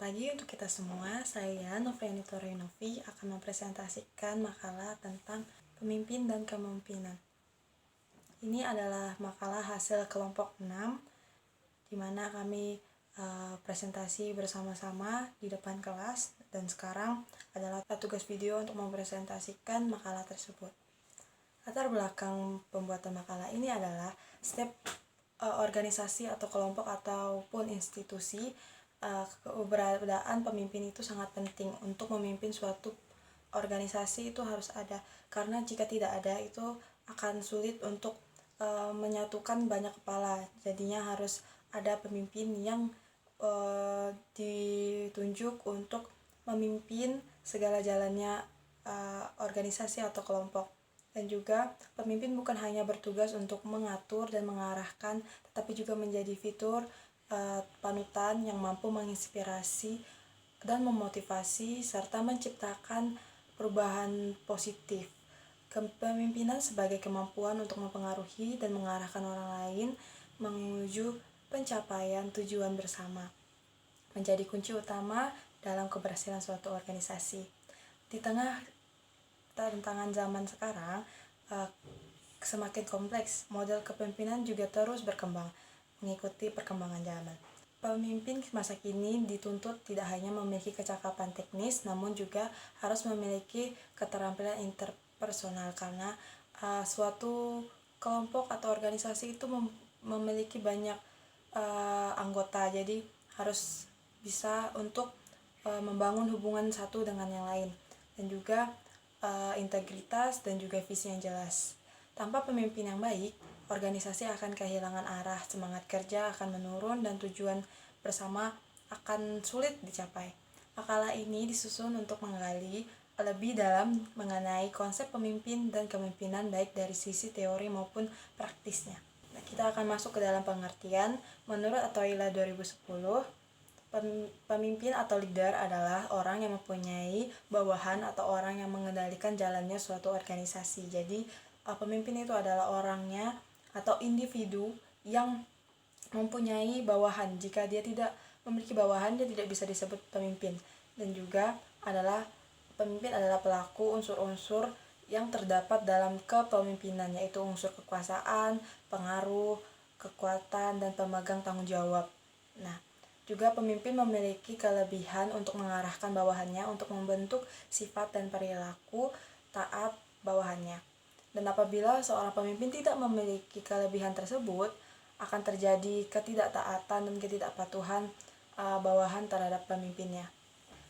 lagi untuk kita semua. Saya Novriani Torinovi akan mempresentasikan makalah tentang pemimpin dan kepemimpinan. Ini adalah makalah hasil kelompok 6, di mana kami presentasi bersama-sama di depan kelas, dan sekarang adalah tugas video untuk mempresentasikan makalah tersebut. Latar belakang pembuatan makalah ini adalah setiap organisasi atau kelompok ataupun institusi, keberadaan pemimpin itu sangat penting. Untuk memimpin suatu organisasi itu harus ada, karena jika tidak ada itu akan sulit untuk menyatukan banyak kepala. Jadinya harus ada pemimpin yang ditunjuk untuk memimpin segala jalannya organisasi atau kelompok. Dan juga pemimpin bukan hanya bertugas untuk mengatur dan mengarahkan, tetapi juga menjadi fitur panutan yang mampu menginspirasi dan memotivasi serta menciptakan perubahan positif. Kepemimpinan sebagai kemampuan untuk mempengaruhi dan mengarahkan orang lain menuju pencapaian tujuan bersama, menjadi kunci utama dalam keberhasilan suatu organisasi. Di tengah tantangan zaman sekarang, semakin kompleks, model kepemimpinan juga terus berkembang mengikuti perkembangan zaman. Pemimpin masa kini dituntut tidak hanya memiliki kecakapan teknis, namun juga harus memiliki keterampilan interpersonal, karena suatu kelompok atau organisasi itu memiliki banyak anggota, jadi harus bisa untuk membangun hubungan satu dengan yang lain, dan juga integritas dan juga visi yang jelas. Tanpa pemimpin yang baik, organisasi akan kehilangan arah, semangat kerja akan menurun, dan tujuan bersama akan sulit dicapai. Makalah ini disusun untuk menggali lebih dalam mengenai konsep pemimpin dan kepemimpinan baik dari sisi teori maupun praktisnya. Nah, kita akan masuk ke dalam pengertian. Menurut Atoila 2010, pemimpin atau leader adalah orang yang mempunyai bawahan atau orang yang mengendalikan jalannya suatu organisasi. Jadi pemimpin itu adalah orangnya atau individu yang mempunyai bawahan. Jika dia tidak memiliki bawahan, dia tidak bisa disebut pemimpin. Dan juga pemimpin adalah pelaku unsur-unsur yang terdapat dalam kepemimpinan, yaitu unsur kekuasaan, pengaruh, kekuatan, dan pemegang tanggung jawab. Nah, juga pemimpin memiliki kelebihan untuk mengarahkan bawahannya untuk membentuk sifat dan perilaku taat bawahannya. Dan apabila seorang pemimpin tidak memiliki kelebihan tersebut, akan terjadi ketidaktaatan dan ketidakpatuhan bawahan terhadap pemimpinnya.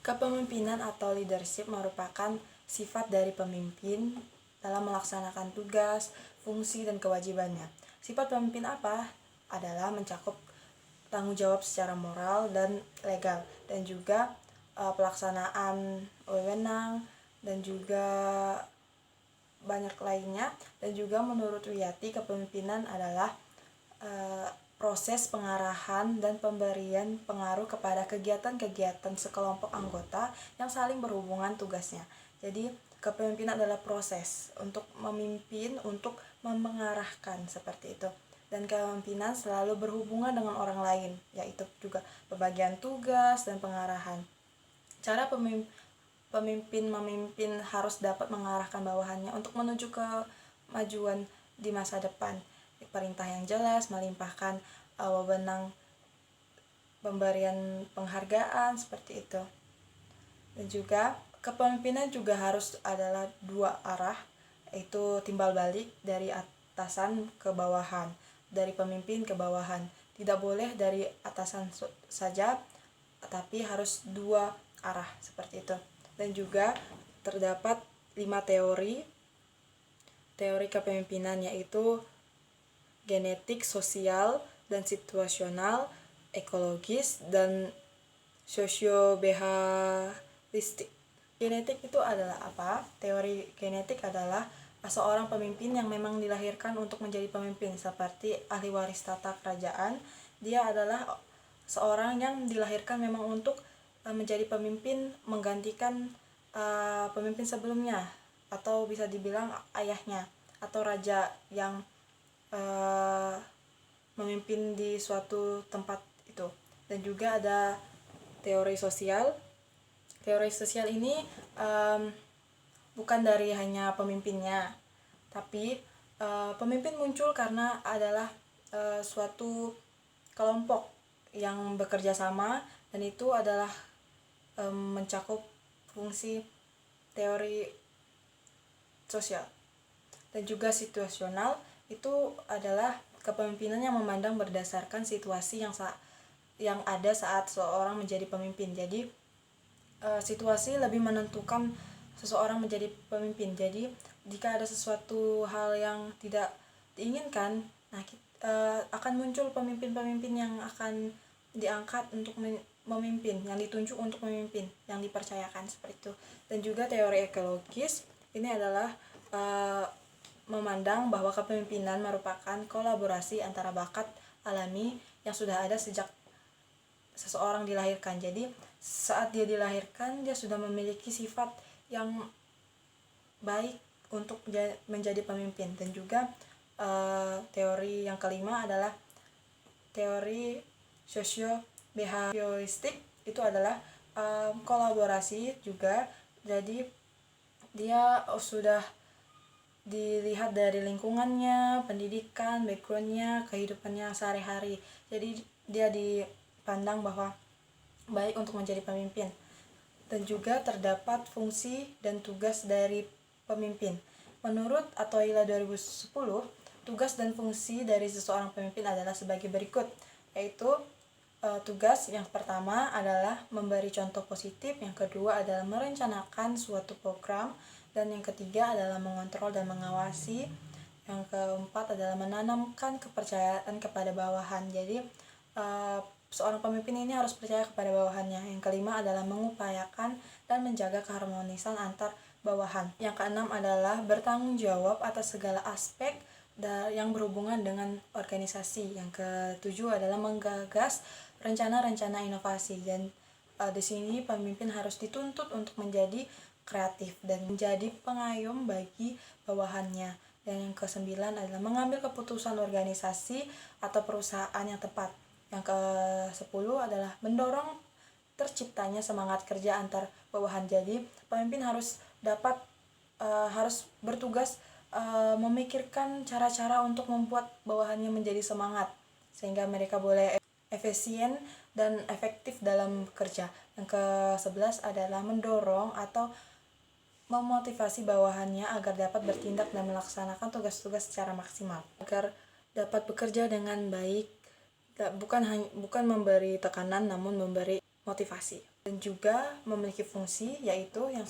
Kepemimpinan atau leadership merupakan sifat dari pemimpin dalam melaksanakan tugas, fungsi, dan kewajibannya. Sifat pemimpin apa? Adalah mencakup tanggung jawab secara moral dan legal, dan juga pelaksanaan wewenang, dan juga banyak lainnya. Dan juga menurut Wiyati, kepemimpinan adalah proses pengarahan dan pemberian pengaruh kepada kegiatan-kegiatan sekelompok anggota yang saling berhubungan tugasnya. Jadi kepemimpinan adalah proses untuk memimpin, untuk mengarahkan, seperti itu. Dan kepemimpinan selalu berhubungan dengan orang lain, yaitu juga pembagian tugas dan pengarahan. Cara pemimpin memimpin harus dapat mengarahkan bawahannya untuk menuju kemajuan di masa depan. Perintah yang jelas, melimpahkan wewenang, pemberian penghargaan, seperti itu. Dan juga kepemimpinan juga harus adalah dua arah, yaitu timbal balik dari atasan ke bawahan, dari pemimpin ke bawahan. Tidak boleh dari atasan saja, tapi harus dua arah, seperti itu. Dan juga terdapat 5 teori kepemimpinan, yaitu genetik, sosial, dan situasional, ekologis, dan sosio-behavioristik. Genetik itu adalah apa? Teori genetik adalah seorang pemimpin yang memang dilahirkan untuk menjadi pemimpin, seperti ahli waris tata kerajaan. Dia adalah seorang yang dilahirkan memang untuk menjadi pemimpin, menggantikan pemimpin sebelumnya, atau bisa dibilang ayahnya atau raja yang memimpin di suatu tempat itu. Dan juga ada teori sosial. Teori sosial ini bukan dari hanya pemimpinnya, tapi pemimpin muncul karena adalah suatu kelompok yang bekerja sama, dan itu adalah mencakup fungsi teori sosial. Dan juga situasional itu adalah kepemimpinan yang memandang berdasarkan situasi yang ada saat seseorang menjadi pemimpin. Jadi situasi lebih menentukan seseorang menjadi pemimpin. Jadi jika ada sesuatu hal yang tidak diinginkan, akan muncul pemimpin-pemimpin yang akan diangkat untuk memimpin, yang ditunjuk untuk memimpin, yang dipercayakan seperti itu. Dan juga teori ekologis ini adalah memandang bahwa kepemimpinan merupakan kolaborasi antara bakat alami yang sudah ada sejak seseorang dilahirkan. Jadi saat dia dilahirkan, dia sudah memiliki sifat yang baik untuk menjadi pemimpin. Dan juga teori yang kelima adalah teori sosio-behavioristik. Itu adalah kolaborasi juga. Jadi dia sudah dilihat dari lingkungannya, pendidikan, backgroundnya, kehidupannya sehari-hari. Jadi dia dipandang bahwa baik untuk menjadi pemimpin. Dan juga terdapat fungsi dan tugas dari pemimpin. Menurut Atoila 2010, tugas dan fungsi dari seseorang pemimpin adalah sebagai berikut, yaitu tugas yang pertama adalah memberi contoh positif, yang kedua adalah merencanakan suatu program, dan yang ketiga adalah mengontrol dan mengawasi, yang keempat adalah menanamkan kepercayaan kepada bawahan. Jadi seorang pemimpin ini harus percaya kepada bawahannya. Yang kelima adalah mengupayakan dan menjaga keharmonisan antar bawahan. Yang keenam adalah bertanggung jawab atas segala aspek yang berhubungan dengan organisasi. Yang ketujuh adalah menggagas rencana-rencana inovasi. Dan di sini pemimpin harus dituntut untuk menjadi kreatif dan menjadi pengayom bagi bawahannya. Dan yang kesembilan adalah mengambil keputusan organisasi atau perusahaan yang tepat. Yang ke-10 adalah mendorong terciptanya semangat kerja antar bawahan. Jadi pemimpin harus bertugas memikirkan cara-cara untuk membuat bawahannya menjadi semangat, sehingga mereka boleh efisien dan efektif dalam bekerja. Yang ke-11 adalah mendorong atau memotivasi bawahannya agar dapat bertindak dan melaksanakan tugas-tugas secara maksimal, agar dapat bekerja dengan baik. Bukan memberi tekanan, namun memberi motivasi. Dan juga memiliki fungsi, yaitu yang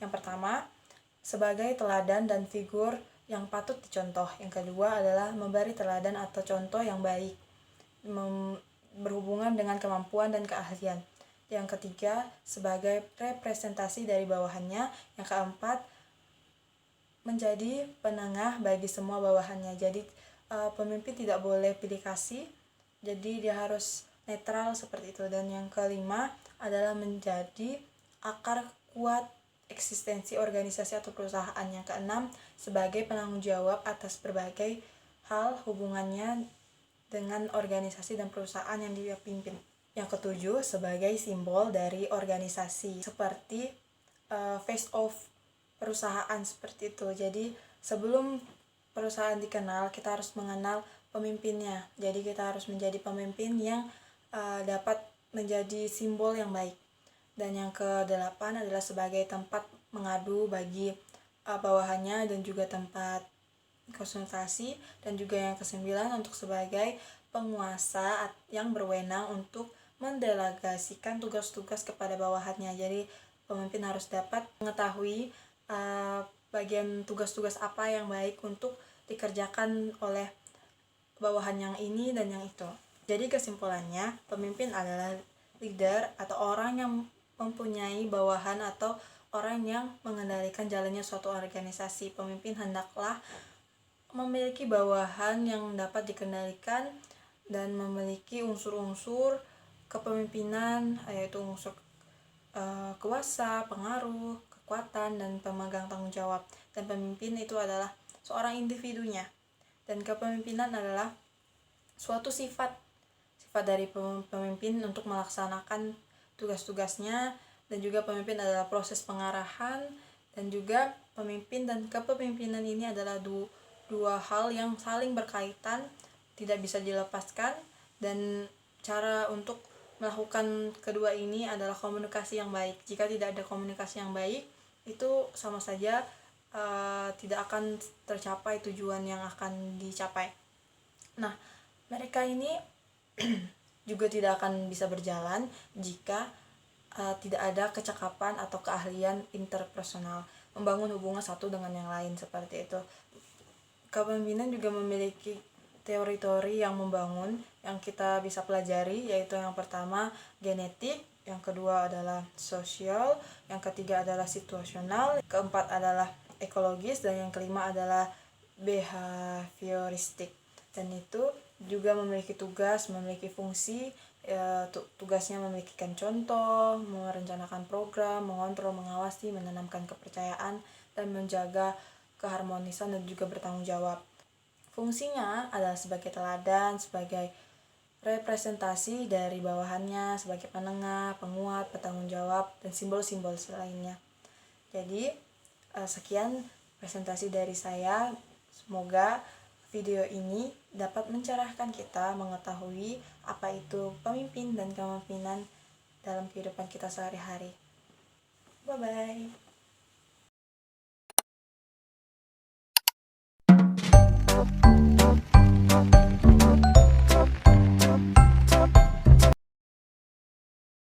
pertama sebagai teladan dan figur yang patut dicontoh. Yang kedua adalah memberi teladan atau contoh yang baik berhubungan dengan kemampuan dan keahlian. Yang ketiga sebagai representasi dari bawahannya. Yang keempat menjadi penengah bagi semua bawahannya. Jadi pemimpin tidak boleh pilih kasih, jadi dia harus netral seperti itu. Dan yang kelima adalah menjadi akar kuat eksistensi organisasi atau perusahaan. Yang keenam sebagai penanggung jawab atas berbagai hal hubungannya dengan organisasi dan perusahaan yang dia pimpin. Yang ketujuh sebagai simbol dari organisasi, seperti face of perusahaan seperti itu. Jadi sebelum perusahaan dikenal, kita harus mengenal pemimpinnya. Jadi kita harus menjadi pemimpin yang dapat menjadi simbol yang baik. Dan yang ke-8 adalah sebagai tempat mengadu bagi bawahannya dan juga tempat konsultasi. Dan juga yang ke-9 untuk sebagai penguasa yang berwenang untuk mendelegasikan tugas-tugas kepada bawahannya. Jadi pemimpin harus dapat mengetahui bagian tugas-tugas apa yang baik untuk dikerjakan oleh bawahan yang ini dan yang itu. Jadi kesimpulannya, pemimpin adalah leader atau orang yang mempunyai bawahan atau orang yang mengendalikan jalannya suatu organisasi. Pemimpin hendaklah memiliki bawahan yang dapat dikendalikan dan memiliki unsur-unsur kepemimpinan, yaitu unsur kuasa, pengaruh, kekuatan, dan pemegang tanggung jawab. Dan pemimpin itu adalah seorang individunya. Dan kepemimpinan adalah suatu sifat dari pemimpin untuk melaksanakan tugas-tugasnya, dan juga pemimpin adalah proses pengarahan, dan juga pemimpin dan kepemimpinan ini adalah dua hal yang saling berkaitan, tidak bisa dilepaskan, dan cara untuk melakukan kedua ini adalah komunikasi yang baik. Jika tidak ada komunikasi yang baik, itu sama saja tidak akan tercapai tujuan yang akan dicapai. Nah, mereka ini juga tidak akan bisa berjalan jika tidak ada kecakapan atau keahlian interpersonal, membangun hubungan satu dengan yang lain, seperti itu. Kepemimpinan juga memiliki teori-teori yang membangun yang kita bisa pelajari, yaitu yang pertama genetik, yang kedua adalah sosial, yang ketiga adalah situasional, keempat adalah ekologis, dan yang kelima adalah behavioristik. Dan itu juga memiliki tugas, memiliki fungsi. Tugasnya memikirkan contoh, merencanakan program, mengontrol, mengawasi, menanamkan kepercayaan, dan menjaga keharmonisan dan juga bertanggung jawab. Fungsinya adalah sebagai teladan, sebagai representasi dari bawahannya, sebagai penengah, penguat, bertanggung jawab, dan simbol-simbol lainnya. Jadi sekian presentasi dari saya. Semoga video ini dapat mencerahkan kita mengetahui apa itu pemimpin dan kepemimpinan dalam kehidupan kita sehari-hari. Bye-bye.